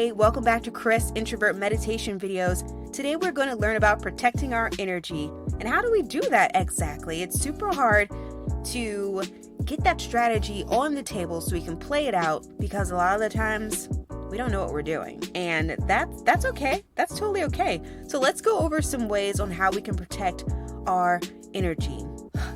Hey, welcome back to Chris Introvert Meditation Videos. Today we're going to learn about protecting our energy. And how do we do that exactly? It's super hard to get that strategy on the table so we can play it out, because a lot of the times we don't know what we're doing. And that's okay. That's totally okay. So let's go over some ways on how we can protect our energy.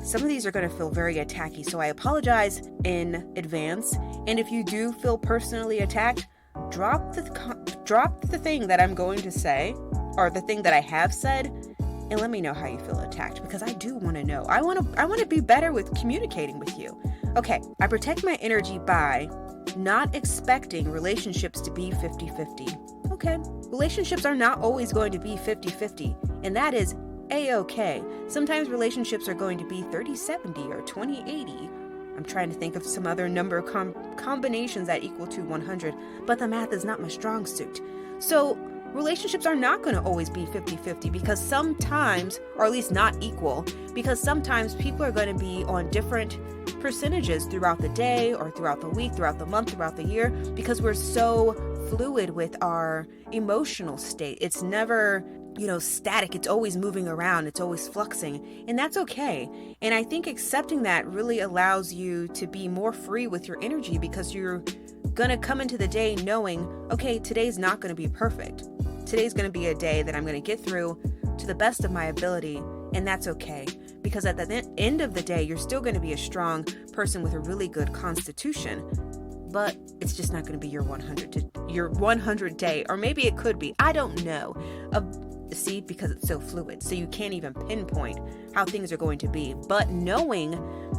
Some of these are going to feel very attacky, so I apologize in advance. And if you do feel personally attacked, drop the thing that I'm going to say, or the thing that I have said, and let me know how you feel attacked, because I do want to know. I want to be better with communicating with you. Okay, I protect my energy by not expecting relationships to be 50-50. Okay, relationships are not always going to be 50-50, and that is A-okay. Sometimes relationships are going to be 30-70 or 20-80. I'm trying to think of some other number combinations that equal to 100, but the math is not my strong suit. So relationships are not going to always be 50-50, because sometimes, or at least not equal, because sometimes people are going to be on different percentages throughout the day or throughout the week, throughout the month, throughout the year, because we're so fluid with our emotional state. It's never static. It's always moving around. It's always fluxing, and that's okay. And I think accepting that really allows you to be more free with your energy, because you're going to come into the day knowing, okay, today's not going to be perfect. Today's going to be a day that I'm going to get through to the best of my ability, and that's okay. Because at the end of the day, you're still going to be a strong person with a really good constitution, but it's just not going to be your 100 day, or maybe it could be. I don't know. See, because it's so fluid, so you can't even pinpoint how things are going to be. But knowing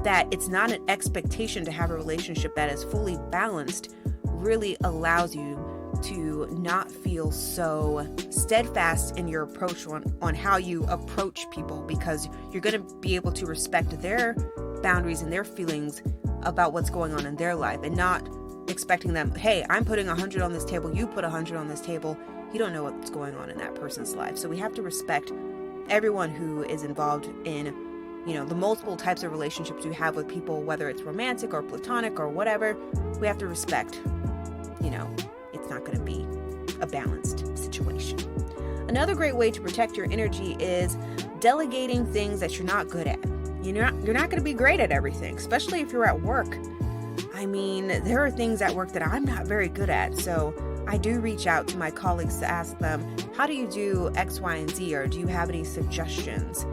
that it's not an expectation to have a relationship that is fully balanced really allows you to not feel so steadfast in your approach on how you approach people, because you're going to be able to respect their boundaries and their feelings about what's going on in their life, and not expecting them, hey, I'm putting 100 on this table, you put 100 on this table. You don't know what's going on in that person's life. So we have to respect everyone who is involved in, the multiple types of relationships you have with people, whether it's romantic or platonic or whatever. We have to respect, it's not going to be a balanced situation. Another great way to protect your energy is delegating things that you're not good at. You're not going to be great at everything, especially if you're at work. I mean, there are things at work that I'm not very good at, so I do reach out to my colleagues to ask them, how do you do X, Y, and Z, or do you have any suggestions?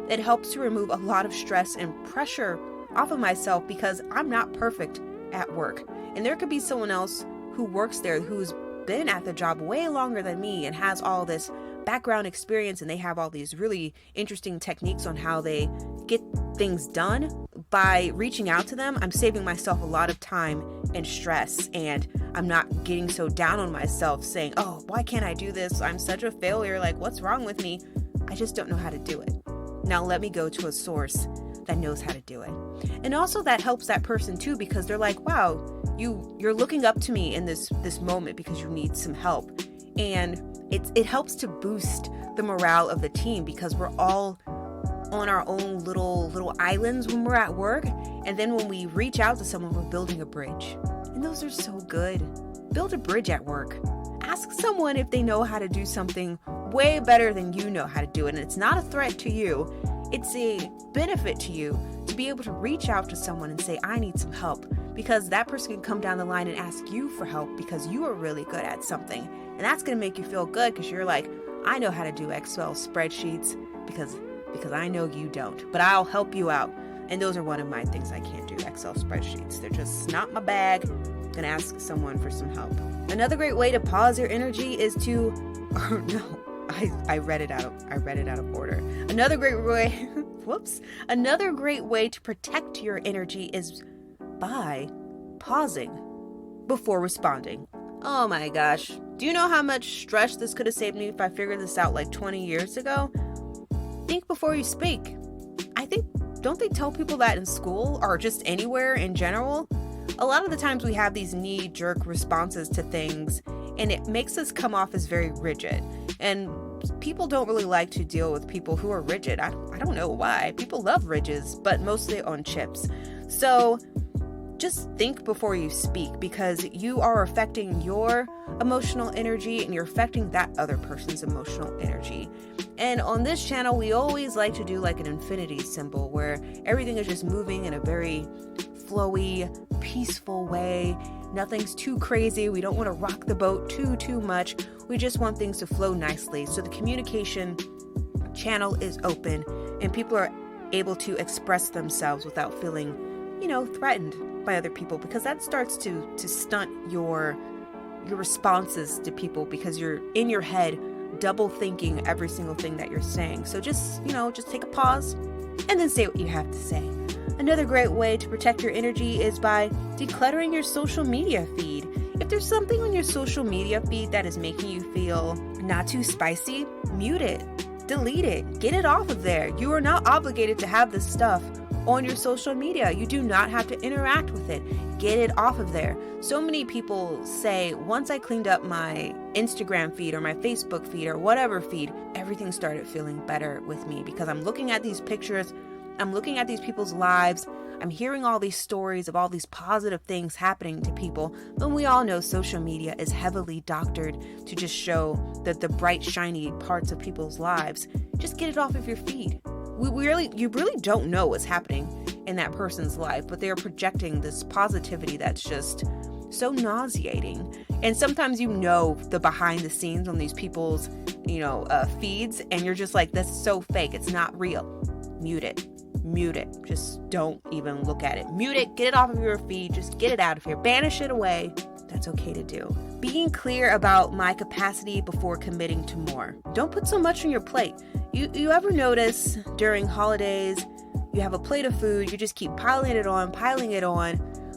It helps to remove a lot of stress and pressure off of myself, because I'm not perfect at work. And there could be someone else who works there who's been at the job way longer than me and has all this background experience, and they have all these really interesting techniques on how they get things done. By reaching out to them, I'm saving myself a lot of time and stress, and I'm not getting so down on myself saying, oh, why can't I do this? I'm such a failure. Like, what's wrong with me? I just don't know how to do it. Now let me go to a source that knows how to do it. And also that helps that person too, because they're like, wow, you're looking up to me in this moment because you need some help. And it helps to boost the morale of the team, because we're all on our own little islands when we're at work. And then when we reach out to someone, we're building a bridge. And those are so good. Build a bridge at work. Ask someone if they know how to do something way better than you know how to do it. And it's not a threat to you. It's a benefit to you to be able to reach out to someone and say, I need some help, because that person can come down the line and ask you for help because you are really good at something. And that's going to make you feel good, because you're like, I know how to do Excel spreadsheets because I know you don't, but I'll help you out. And those are one of my things I can't do, Excel spreadsheets. They're just not my bag. I'm going to ask someone for some help. Another great way to pause your energy is to, I read it out of order. Another great way to protect your energy is by pausing before responding. Oh my gosh. Do you know how much stress this could have saved me if I figured this out like 20 years ago? Think before you speak. I think, don't they tell people that in school or just anywhere in general? A lot of the times we have these knee-jerk responses to things, and it makes us come off as very rigid. And people don't really like to deal with people who are rigid. I don't know why. People love ridges, but mostly on chips. So just think before you speak, because you are affecting your emotional energy and you're affecting that other person's emotional energy. And on this channel, we always like to do like an infinity symbol where everything is just moving in a very flowy, peaceful way. Nothing's too crazy. We don't want to rock the boat too much. We just want things to flow nicely. So the communication channel is open and people are able to express themselves without feeling, threatened by other people, because that starts to stunt your responses to people, because you're in your head double thinking every single thing that you're saying. So just take a pause and then say what you have to say. Another great way to protect your energy is by decluttering your social media feed. If there's something on your social media feed that is making you feel not too spicy, mute it, delete it, get it off of there. You are not obligated to have this stuff on your social media. You do not have to interact with it. Get it off of there. So many people say, once I cleaned up my Instagram feed or my Facebook feed or whatever feed, everything started feeling better with me, because I'm looking at these pictures, I'm looking at these people's lives, I'm hearing all these stories of all these positive things happening to people. But we all know social media is heavily doctored to just show the bright, shiny parts of people's lives. Just get it off of your feed. You really don't know what's happening in that person's life, but they're projecting this positivity that's just so nauseating. And sometimes the behind the scenes on these people's, feeds, and you're just like, that's so fake. It's not real. Mute it. Just don't even look at it. Mute it. Get it off of your feed. Just get it out of here. Banish it away. That's okay to do. Being clear about my capacity before committing to more. Don't put so much on your plate. You ever notice during holidays, you have a plate of food, you just keep piling it on.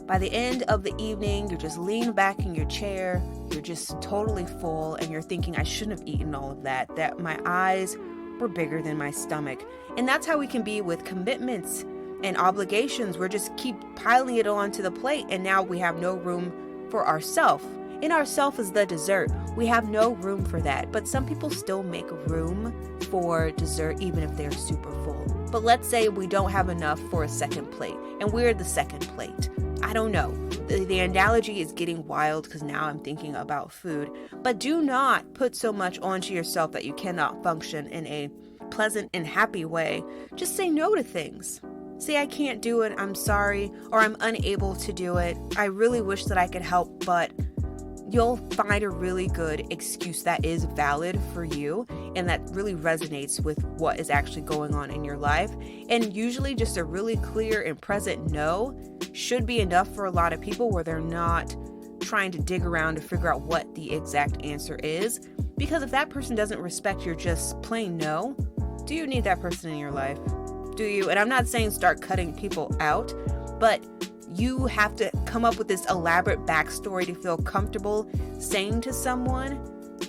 By the end of the evening, you're just leaning back in your chair, you're just totally full, and you're thinking, I shouldn't have eaten all of that my eyes were bigger than my stomach. And that's how we can be with commitments and obligations. We're just keep piling it on to the plate, and now we have no room for ourselves. And ourself is the dessert. We have no room for that. But some people still make room for dessert even if they're super full. But let's say we don't have enough for a second plate and we're the second plate. I don't know. The analogy is getting wild because now I'm thinking about food. But do not put so much onto yourself that you cannot function in a pleasant and happy way. Just say no to things. Say, I can't do it, I'm sorry, or I'm unable to do it. I really wish that I could help, but you'll find a really good excuse that is valid for you and that really resonates with what is actually going on in your life. And usually just a really clear and present no should be enough for a lot of people, where they're not trying to dig around to figure out what the exact answer is. Because if that person doesn't respect your just plain no, do you need that person in your life? Do you? And I'm not saying start cutting people out, but you have to come up with this elaborate backstory to feel comfortable saying to someone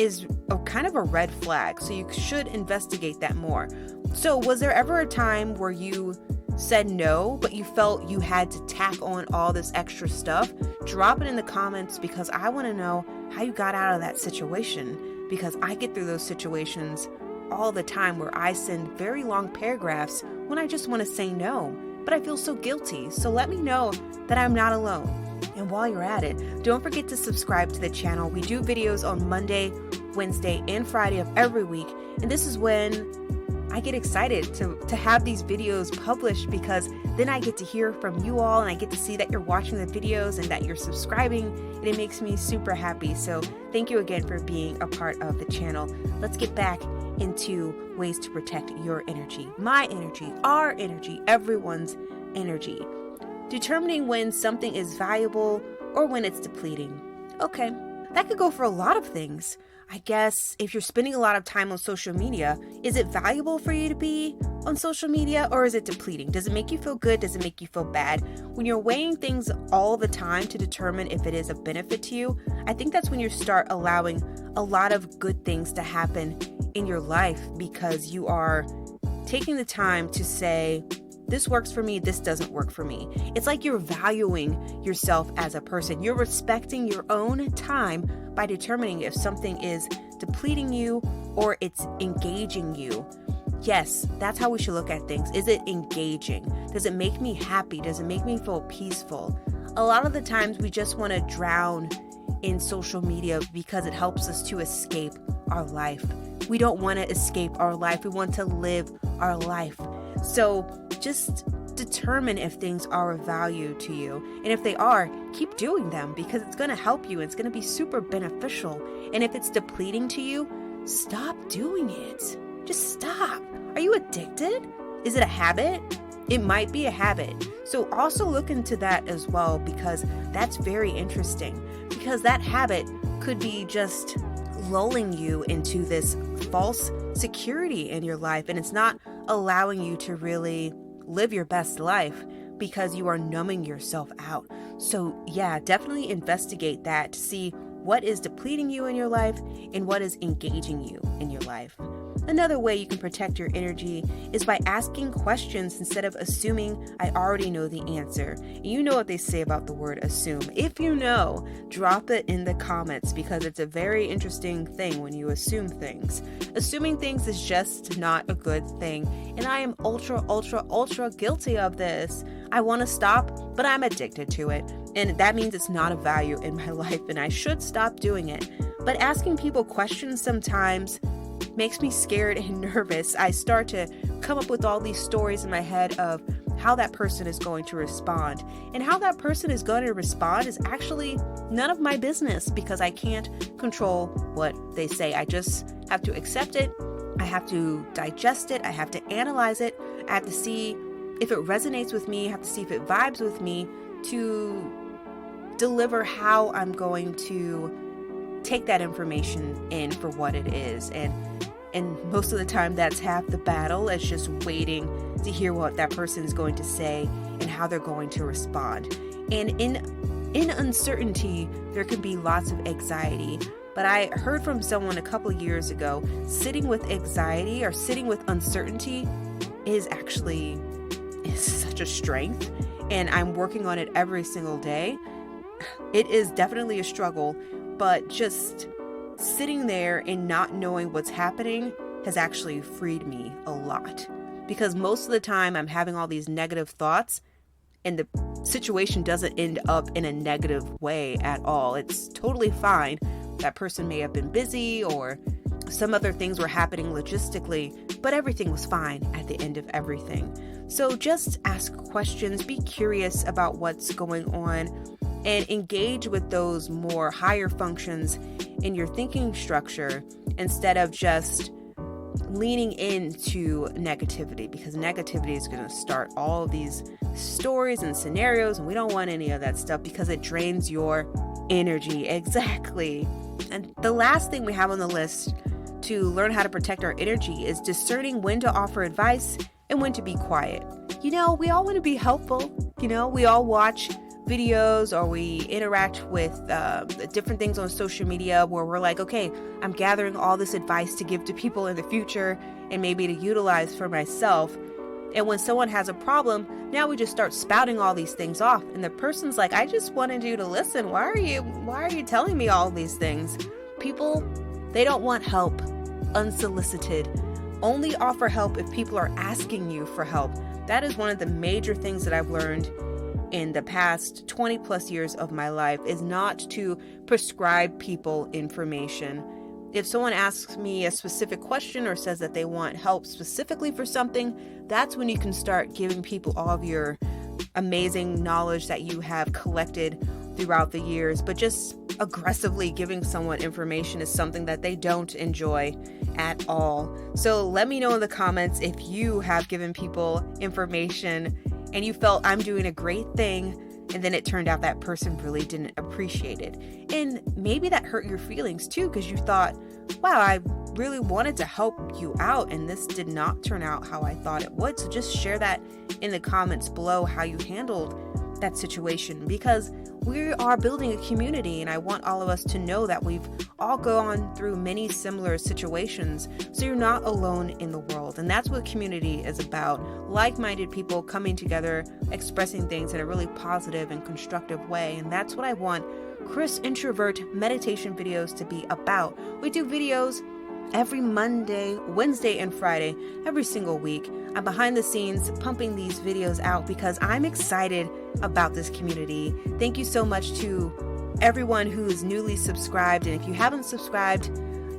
is kind of a red flag. So you should investigate that more. So was there ever a time where you said no, but you felt you had to tack on all this extra stuff? Drop it in the comments, because I want to know how you got out of that situation, because I get through those situations all the time where I send very long paragraphs when I just want to say no, but I feel so guilty. So let me know that I'm not alone. And while you're at it, don't forget to subscribe to the channel. We do videos on Monday, Wednesday, and Friday of every week. And this is when I get excited to have these videos published, because then I get to hear from you all and I get to see that you're watching the videos and that you're subscribing, and it makes me super happy. So thank you again for being a part of the channel. Let's get back into ways to protect your energy, my energy, our energy, everyone's energy. Determining when something is valuable or when it's depleting. Okay, that could go for a lot of things. I guess if you're spending a lot of time on social media, is it valuable for you to be on social media, or is it depleting? Does it make you feel good? Does it make you feel bad? When you're weighing things all the time to determine if it is a benefit to you, I think that's when you start allowing a lot of good things to happen in your life, because you are taking the time to say, this works for me, this doesn't work for me. It's like you're valuing yourself as a person. You're respecting your own time by determining if something is depleting you or it's engaging you. Yes, that's how we should look at things. Is it engaging? Does it make me happy? Does it make me feel peaceful? A lot of the times we just want to drown in social media because it helps us to escape our life. We don't want to escape our life. We want to live our life. So just determine if things are of value to you. And if they are, keep doing them because it's going to help you. It's going to be super beneficial. And if it's depleting to you, stop doing it. Just stop. Are you addicted? Is it a habit? It might be a habit. So also look into that as well, because that's very interesting, because that habit could be just lulling you into this false security in your life, and it's not allowing you to really live your best life because you are numbing yourself out. So yeah, definitely investigate that to see what is depleting you in your life and what is engaging you in your life. Another way you can protect your energy is by asking questions instead of assuming I already know the answer. You know what they say about the word assume. If you know, drop it in the comments because it's a very interesting thing when you assume things. Assuming things is just not a good thing. And I am ultra guilty of this. I want to stop, but I'm addicted to it. And that means it's not a value in my life and I should stop doing it. But asking people questions sometimes makes me scared and nervous. I start to come up with all these stories in my head of how that person is going to respond. And how that person is going to respond is actually none of my business because I can't control what they say. I just have to accept it. I have to digest it. I have to analyze it. I have to see if it resonates with me. I have to see if it vibes with me to deliver how I'm going to take that information in for what it is. And most of the time that's half the battle. It's just waiting to hear what that person is going to say and how they're going to respond. And in uncertainty, there can be lots of anxiety. But I heard from someone a couple years ago, sitting with anxiety or sitting with uncertainty is such a strength. And I'm working on it every single day. It is definitely a struggle, but just sitting there and not knowing what's happening has actually freed me a lot. Because most of the time I'm having all these negative thoughts and the situation doesn't end up in a negative way at all. It's totally fine. That person may have been busy or some other things were happening logistically, but everything was fine at the end of everything. So just ask questions, be curious about what's going on, and engage with those more higher functions in your thinking structure instead of just leaning into negativity, because negativity is going to start all of these stories and scenarios, and we don't want any of that stuff because it drains your energy. Exactly. And the last thing we have on the list to learn how to protect our energy is discerning when to offer advice and when to be quiet. We all want to be helpful. We all watch videos or we interact with different things on social media where we're like, okay, I'm gathering all this advice to give to people in the future and maybe to utilize for myself. And when someone has a problem, now we just start spouting all these things off. And the person's like, I just wanted you to listen. Why are you telling me all these things? People, they don't want help unsolicited. Only offer help if people are asking you for help. That is one of the major things that I've learned in the past 20 plus years of my life, is not to prescribe people information. If someone asks me a specific question or says that they want help specifically for something, that's when you can start giving people all of your amazing knowledge that you have collected throughout the years. But just aggressively giving someone information is something that they don't enjoy at all. So let me know in the comments if you have given people information and you felt I'm doing a great thing, and then it turned out that person really didn't appreciate it. And maybe that hurt your feelings too, because you thought, wow, I really wanted to help you out, and this did not turn out how I thought it would. So just share that in the comments below, how you handled that situation, because we are building a community, and I want all of us to know that we've all gone through many similar situations, so you're not alone in the world. And that's what community is about. Like-minded people coming together, expressing things in a really positive and constructive way. And that's what I want Chris Introvert meditation videos to be about. We do videos every Monday, Wednesday, and Friday, every single week. I'm behind the scenes pumping these videos out because I'm excited about this community. Thank you so much to everyone who is newly subscribed. And if you haven't subscribed,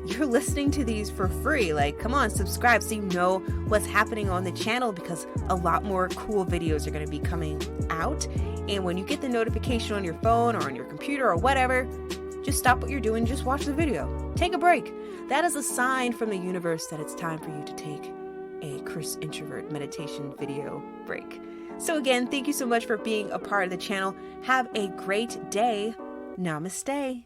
you're listening to these for free. Like, come on, subscribe so you know what's happening on the channel, because a lot more cool videos are going to be coming out. And when you get the notification on your phone or on your computer or whatever, just stop what you're doing, just watch the video. Take a break. That is a sign from the universe that it's time for you to take a Chris Introvert meditation video break. So again, thank you so much for being a part of the channel. Have a great day. Namaste.